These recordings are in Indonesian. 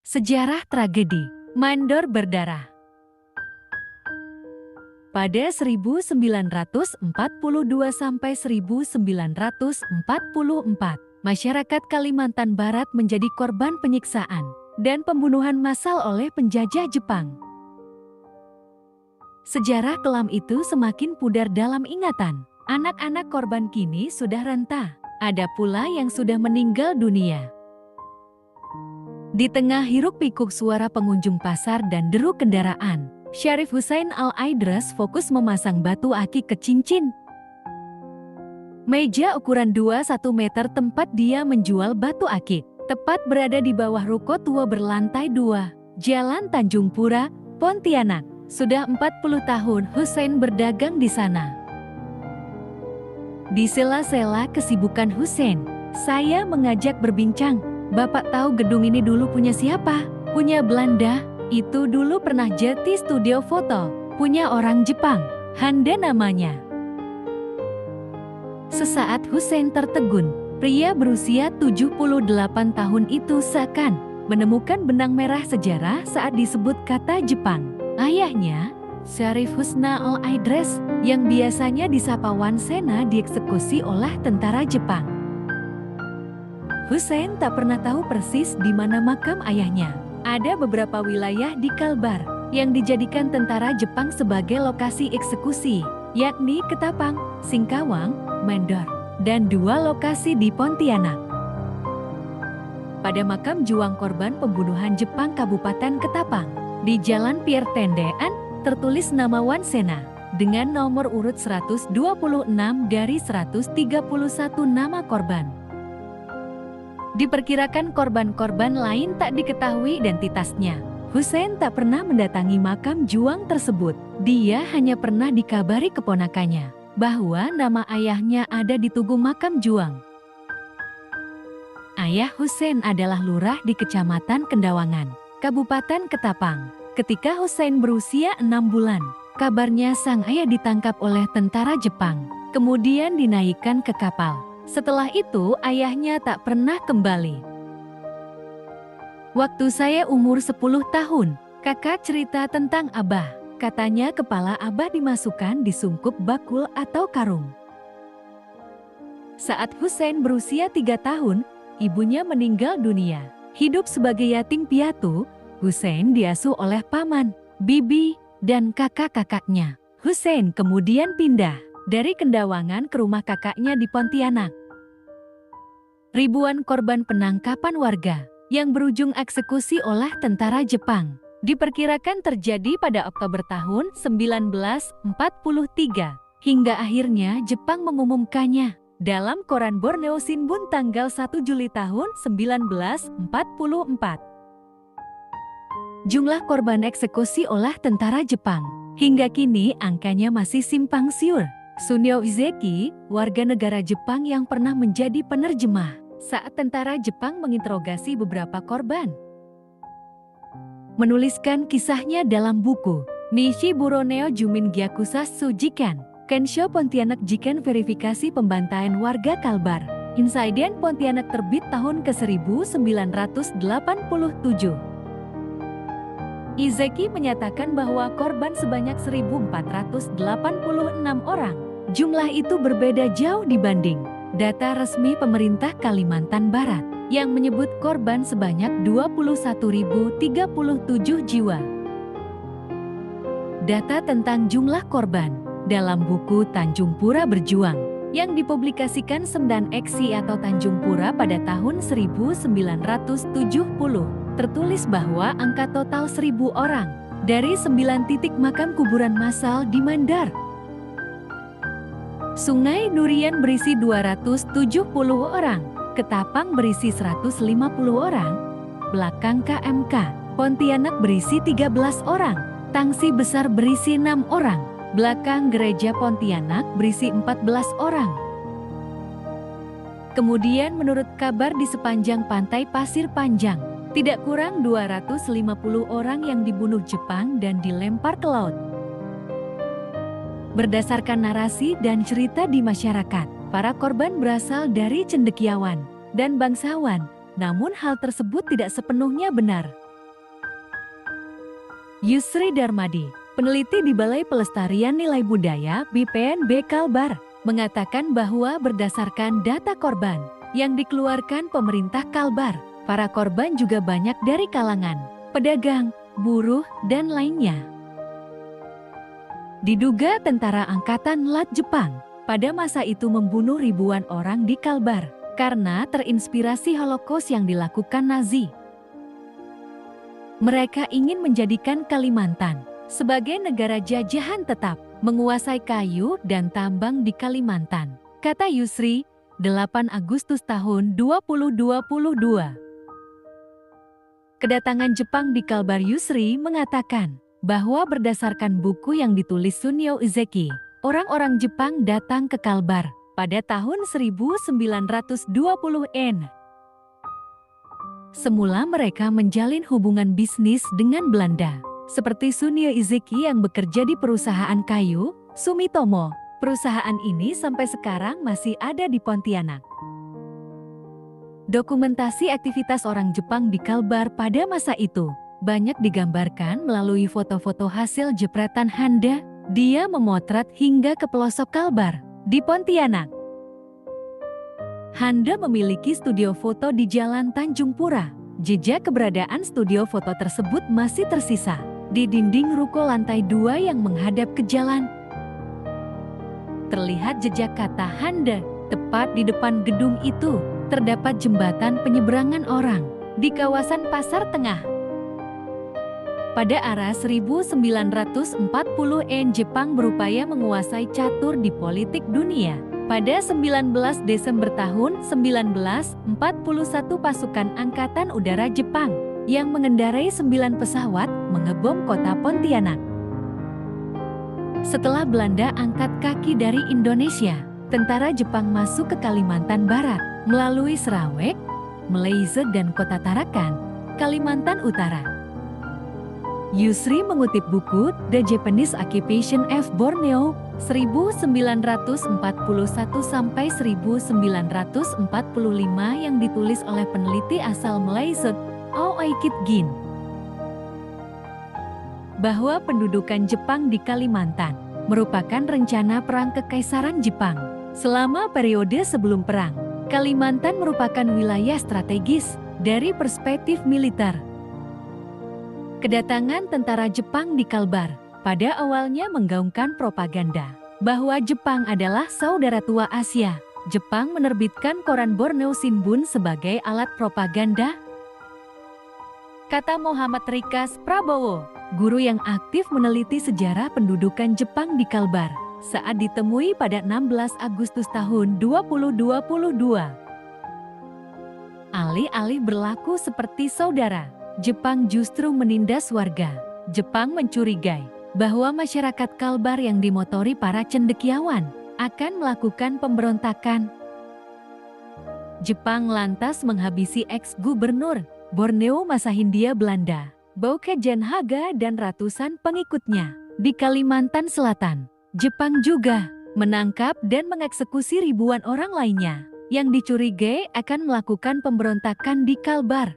Sejarah tragedi Mandor Berdarah. Pada 1942 sampai 1944, masyarakat Kalimantan Barat menjadi korban penyiksaan dan pembunuhan massal oleh penjajah Jepang. Sejarah kelam itu semakin pudar dalam ingatan. Anak-anak korban kini sudah renta, ada pula yang sudah meninggal dunia. Di tengah hiruk-pikuk suara pengunjung pasar dan deru kendaraan, Syarif Hussein Al-Aidres fokus memasang batu akik ke cincin. Meja ukuran 21 meter tempat dia menjual batu akik, tepat berada di bawah ruko tua berlantai 2, Jalan Tanjung Pura, Pontianak. Sudah 40 tahun Hussein berdagang di sana. Di sela-sela kesibukan Hussein, saya mengajak berbincang. Bapak tahu gedung ini dulu punya siapa? Punya Belanda. Itu dulu pernah jadi studio foto. Punya orang Jepang. Handa namanya. Sesaat Hussein tertegun. Pria berusia 78 tahun itu seakan menemukan benang merah sejarah saat disebut kata Jepang. Ayahnya, Syarif Husna Al-Aidres, yang biasanya disapa Wan Sena, dieksekusi oleh tentara Jepang. Hussein tak pernah tahu persis di mana makam ayahnya. Ada beberapa wilayah di Kalbar yang dijadikan tentara Jepang sebagai lokasi eksekusi, yakni Ketapang, Singkawang, Mandor, dan 2 lokasi di Pontianak. Pada makam juang korban pembunuhan Jepang Kabupaten Ketapang, di Jalan Pierre Tendean, tertulis nama Wan Sena dengan nomor urut 126 dari 131 nama korban. Diperkirakan korban-korban lain tak diketahui identitasnya. Hussein tak pernah mendatangi makam juang tersebut. Dia hanya pernah dikabari keponakannya bahwa nama ayahnya ada di tugu makam juang. Ayah Hussein adalah lurah di Kecamatan Kendawangan, Kabupaten Ketapang. Ketika Hussein berusia 6 bulan, kabarnya sang ayah ditangkap oleh tentara Jepang, kemudian dinaikkan ke kapal. Setelah itu, ayahnya tak pernah kembali. Waktu saya umur 10 tahun, kakak cerita tentang Abah. Katanya kepala Abah dimasukkan di sungkup bakul atau karung. Saat Hussein berusia 3 tahun, ibunya meninggal dunia. Hidup sebagai yatim piatu, Hussein diasuh oleh paman, bibi, dan kakak-kakaknya. Hussein kemudian pindah dari Kendawangan ke rumah kakaknya di Pontianak. Ribuan korban penangkapan warga yang berujung eksekusi oleh tentara Jepang diperkirakan terjadi pada Oktober tahun 1943 hingga akhirnya Jepang mengumumkannya dalam koran Borneo Shinbun tanggal 1 Juli tahun 1944. Jumlah korban eksekusi oleh tentara Jepang hingga kini angkanya masih simpang siur. Sunio Izeki, warga negara Jepang yang pernah menjadi penerjemah saat tentara Jepang menginterogasi beberapa korban, menuliskan kisahnya dalam buku Nishi Buroneo Jumin Gyakusas Sujikan, Kensho Pontianak Jiken Verifikasi Pembantaian Warga Kalbar, Insiden Pontianak terbit tahun ke-1987. Izeki menyatakan bahwa korban sebanyak 1.486 orang. Jumlah itu berbeda jauh dibanding data resmi pemerintah Kalimantan Barat yang menyebut korban sebanyak 21.037 jiwa. Data tentang jumlah korban dalam buku Tanjung Pura Berjuang yang dipublikasikan Semdan Eksi atau Tanjung Pura pada tahun 1970 tertulis bahwa angka total 1.000 orang dari 9 titik makam kuburan massal di Mandar. Sungai Durian berisi 270 orang, Ketapang berisi 150 orang, belakang KMK, Pontianak berisi 13 orang, Tangsi Besar berisi 6 orang, belakang Gereja Pontianak berisi 14 orang. Kemudian menurut kabar di sepanjang pantai Pasir Panjang, tidak kurang 250 orang yang dibunuh Jepang dan dilempar ke laut. Berdasarkan narasi dan cerita di masyarakat, para korban berasal dari cendekiawan dan bangsawan, namun hal tersebut tidak sepenuhnya benar. Yusri Darmadi, peneliti di Balai Pelestarian Nilai Budaya BPNB Kalbar, mengatakan bahwa berdasarkan data korban yang dikeluarkan pemerintah Kalbar, para korban juga banyak dari kalangan pedagang, buruh, dan lainnya. Diduga tentara Angkatan Laut Jepang pada masa itu membunuh ribuan orang di Kalbar karena terinspirasi Holocaust yang dilakukan Nazi. Mereka ingin menjadikan Kalimantan sebagai negara jajahan tetap, menguasai kayu dan tambang di Kalimantan, kata Yusri, 8 Agustus tahun 2022. Kedatangan Jepang di Kalbar. Yusri mengatakan bahwa berdasarkan buku yang ditulis Sunio Izeki, orang-orang Jepang datang ke Kalbar pada tahun 1920-an. Semula mereka menjalin hubungan bisnis dengan Belanda, seperti Sunio Izeki yang bekerja di perusahaan kayu, Sumitomo. Perusahaan ini sampai sekarang masih ada di Pontianak. Dokumentasi aktivitas orang Jepang di Kalbar pada masa itu banyak digambarkan melalui foto-foto hasil jepretan Handa. Dia memotret hingga ke pelosok Kalbar di Pontianak. Handa memiliki studio foto di Jalan Tanjung Pura. Jejak keberadaan studio foto tersebut masih tersisa di dinding ruko lantai 2 yang menghadap ke jalan. Terlihat jejak kata Handa. Tepat di depan gedung itu terdapat jembatan penyeberangan orang di kawasan Pasar Tengah. Pada era 1940-an, Jepang berupaya menguasai catur di politik dunia. Pada 19 Desember tahun 1941, pasukan Angkatan Udara Jepang yang mengendarai 9 pesawat mengebom kota Pontianak. Setelah Belanda angkat kaki dari Indonesia, tentara Jepang masuk ke Kalimantan Barat melalui Sarawak, Malaysia dan Kota Tarakan, Kalimantan Utara. Yusri mengutip buku The Japanese Occupation of Borneo 1941-1945 yang ditulis oleh peneliti asal Malaysia, Aoi Kit Gin, bahwa pendudukan Jepang di Kalimantan merupakan rencana perang Kekaisaran Jepang. Selama periode sebelum perang, Kalimantan merupakan wilayah strategis dari perspektif militer. Kedatangan tentara Jepang di Kalbar pada awalnya menggaungkan propaganda bahwa Jepang adalah saudara tua Asia. Jepang menerbitkan koran Borneo Shinbun sebagai alat propaganda, kata Muhammad Rikas Prabowo, guru yang aktif meneliti sejarah pendudukan Jepang di Kalbar, saat ditemui pada 16 Agustus tahun 2022. Alih-alih berlaku seperti saudara, Jepang justru menindas warga. Jepang mencurigai bahwa masyarakat Kalbar yang dimotori para cendekiawan akan melakukan pemberontakan. Jepang lantas menghabisi ex-gubernur Borneo masa Hindia Belanda, Bouke Janhaga dan ratusan pengikutnya di Kalimantan Selatan. Jepang juga menangkap dan mengeksekusi ribuan orang lainnya yang dicurigai akan melakukan pemberontakan di Kalbar.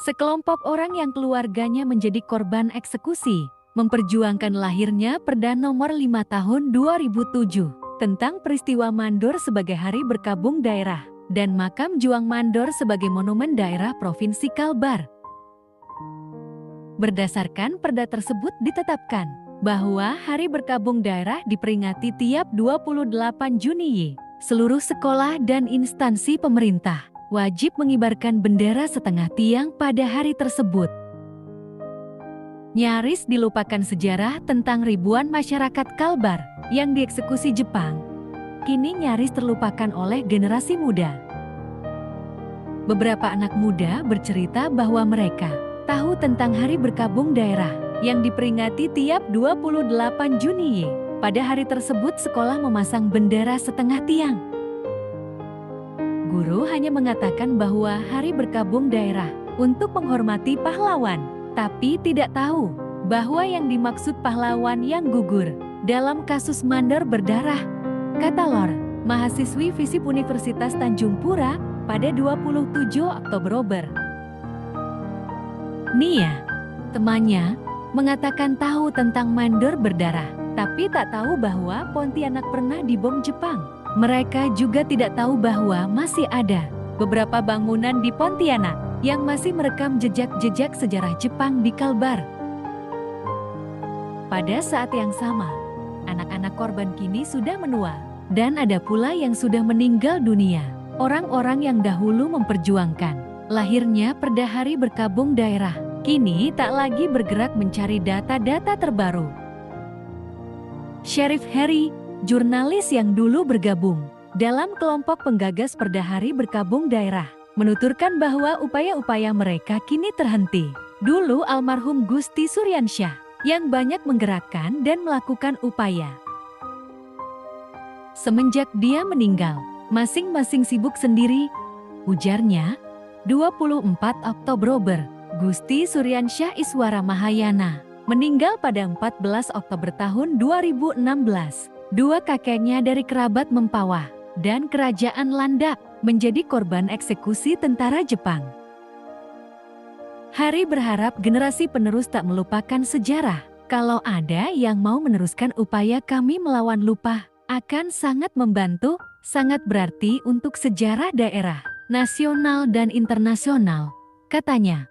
Sekelompok orang yang keluarganya menjadi korban eksekusi memperjuangkan lahirnya Perda Nomor 5 Tahun 2007 tentang peristiwa Mandor sebagai hari berkabung daerah dan makam Juang Mandor sebagai monumen daerah Provinsi Kalbar. Berdasarkan perda tersebut ditetapkan bahwa hari berkabung daerah diperingati tiap 28 Juni. Seluruh sekolah dan instansi pemerintah wajib mengibarkan bendera setengah tiang pada hari tersebut. Nyaris dilupakan sejarah tentang ribuan masyarakat Kalbar yang dieksekusi Jepang. Kini nyaris terlupakan oleh generasi muda. Beberapa anak muda bercerita bahwa mereka tahu tentang hari berkabung daerah yang diperingati tiap 28 Juni. Pada hari tersebut sekolah memasang bendera setengah tiang. Guru hanya mengatakan bahwa hari berkabung daerah untuk menghormati pahlawan, tapi tidak tahu bahwa yang dimaksud pahlawan yang gugur dalam kasus Mandor berdarah, kata Lor, mahasiswi FISIP Universitas Tanjung Pura pada 27 Oktober. Nia Temannya mengatakan tahu tentang mandor berdarah, tapi tak tahu bahwa Pontianak pernah dibom Jepang. Mereka juga tidak tahu bahwa masih ada beberapa bangunan di Pontianak yang masih merekam jejak-jejak sejarah Jepang di Kalbar. Pada saat yang sama, anak-anak korban kini sudah menua, dan ada pula yang sudah meninggal dunia. Orang-orang yang dahulu memperjuangkan lahirnya Perda Hari Berkabung Daerah, kini tak lagi bergerak mencari data-data terbaru. Sheriff Harry, jurnalis yang dulu bergabung dalam kelompok penggagas Perda Hari Berkabung Daerah, menuturkan bahwa upaya-upaya mereka kini terhenti. Dulu almarhum Gusti Suryansyah yang banyak menggerakkan dan melakukan upaya. Semenjak dia meninggal, masing-masing sibuk sendiri, ujarnya. 24 Oktober, Gusti Suryansyah Iswara Mahayana meninggal pada 14 Oktober tahun 2016. Dua kakeknya dari kerabat Mempawah dan Kerajaan Landak menjadi korban eksekusi tentara Jepang. Hari berharap generasi penerus tak melupakan sejarah. Kalau ada yang mau meneruskan upaya kami melawan lupa, akan sangat membantu, sangat berarti untuk sejarah daerah, nasional dan internasional, katanya.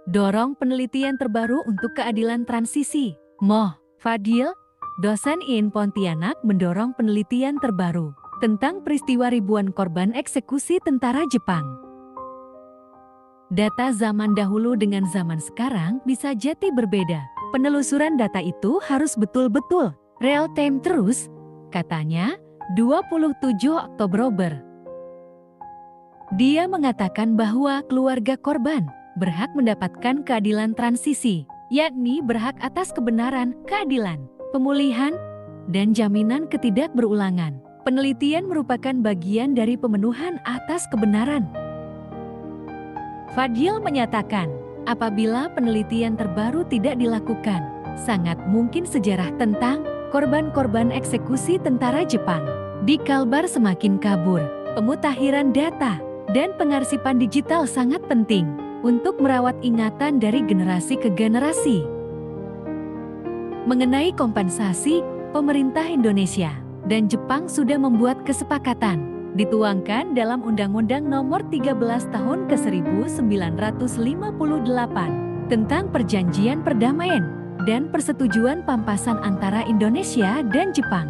Dorong penelitian terbaru untuk keadilan transisi. Moh Fadil, dosen IN Pontianak, mendorong penelitian terbaru tentang peristiwa ribuan korban eksekusi tentara Jepang. Data zaman dahulu dengan zaman sekarang bisa jadi berbeda. Penelusuran data itu harus betul-betul real time terus, katanya. 27 Oktober. Dia mengatakan bahwa keluarga korban berhak mendapatkan keadilan transisi, yakni berhak atas kebenaran, keadilan, pemulihan, dan jaminan ketidakberulangan. Penelitian merupakan bagian dari pemenuhan atas kebenaran. Fadil menyatakan, apabila penelitian terbaru tidak dilakukan, sangat mungkin sejarah tentang korban-korban eksekusi tentara Jepang di Kalbar semakin kabur. Pemutakhiran data dan pengarsipan digital sangat penting untuk merawat ingatan dari generasi ke generasi. Mengenai kompensasi, pemerintah Indonesia dan Jepang sudah membuat kesepakatan, dituangkan dalam Undang-Undang Nomor 13 Tahun ke-1958 tentang Perjanjian Perdamaian dan Persetujuan Pampasan antara Indonesia dan Jepang.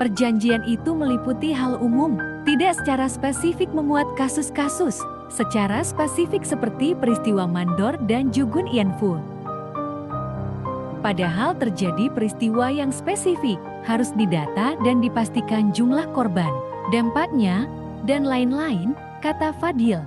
Perjanjian itu meliputi hal umum, tidak secara spesifik memuat kasus-kasus secara spesifik seperti peristiwa Mandor dan Jugun Ianfu. Padahal terjadi peristiwa yang spesifik, harus didata dan dipastikan jumlah korban, dampaknya, dan lain-lain, kata Fadil.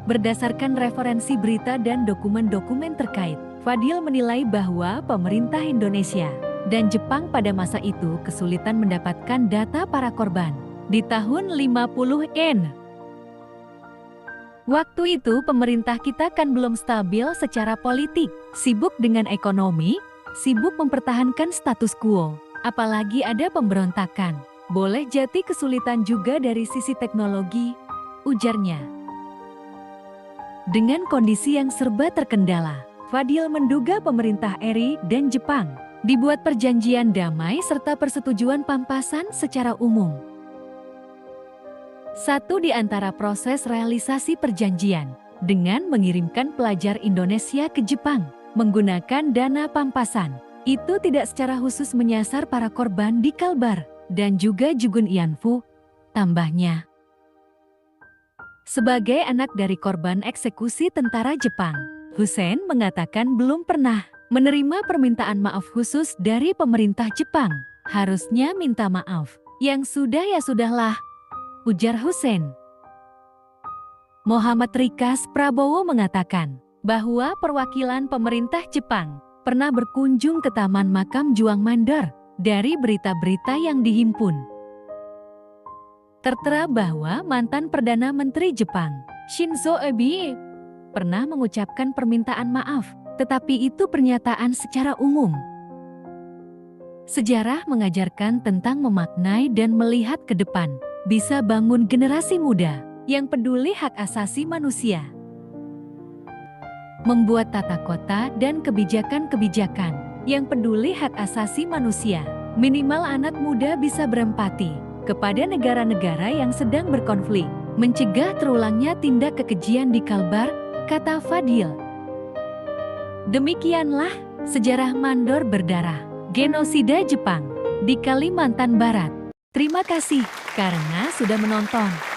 Berdasarkan referensi berita dan dokumen-dokumen terkait, Fadil menilai bahwa pemerintah Indonesia dan Jepang pada masa itu kesulitan mendapatkan data para korban. Di tahun 50-an, waktu itu pemerintah kita kan belum stabil secara politik, sibuk dengan ekonomi, sibuk mempertahankan status quo, apalagi ada pemberontakan. Boleh jadi kesulitan juga dari sisi teknologi, ujarnya. Dengan kondisi yang serba terkendala, Fadil menduga pemerintah RI dan Jepang dibuat perjanjian damai serta persetujuan pampasan secara umum. Satu di antara proses realisasi perjanjian dengan mengirimkan pelajar Indonesia ke Jepang menggunakan dana pampasan. Itu tidak secara khusus menyasar para korban di Kalbar dan juga Jugun Ianfu, tambahnya. Sebagai anak dari korban eksekusi tentara Jepang, Hussein mengatakan belum pernah menerima permintaan maaf khusus dari pemerintah Jepang. Harusnya minta maaf. Yang sudah ya sudahlah, ujar Hussein. Muhammad Rikas Prabowo mengatakan bahwa perwakilan pemerintah Jepang pernah berkunjung ke Taman Makam Juang Mandor. Dari berita-berita yang dihimpun, tertera bahwa mantan Perdana Menteri Jepang, Shinzo Abe, pernah mengucapkan permintaan maaf, tetapi itu pernyataan secara umum. Sejarah mengajarkan tentang memaknai dan melihat ke depan, bisa bangun generasi muda yang peduli hak asasi manusia, membuat tata kota dan kebijakan-kebijakan yang peduli hak asasi manusia. Minimal anak muda bisa berempati kepada negara-negara yang sedang berkonflik, mencegah terulangnya tindak kekejian di Kalbar, kata Fadil. Demikianlah sejarah mandor berdarah, genosida Jepang di Kalimantan Barat. Terima kasih karena sudah menonton.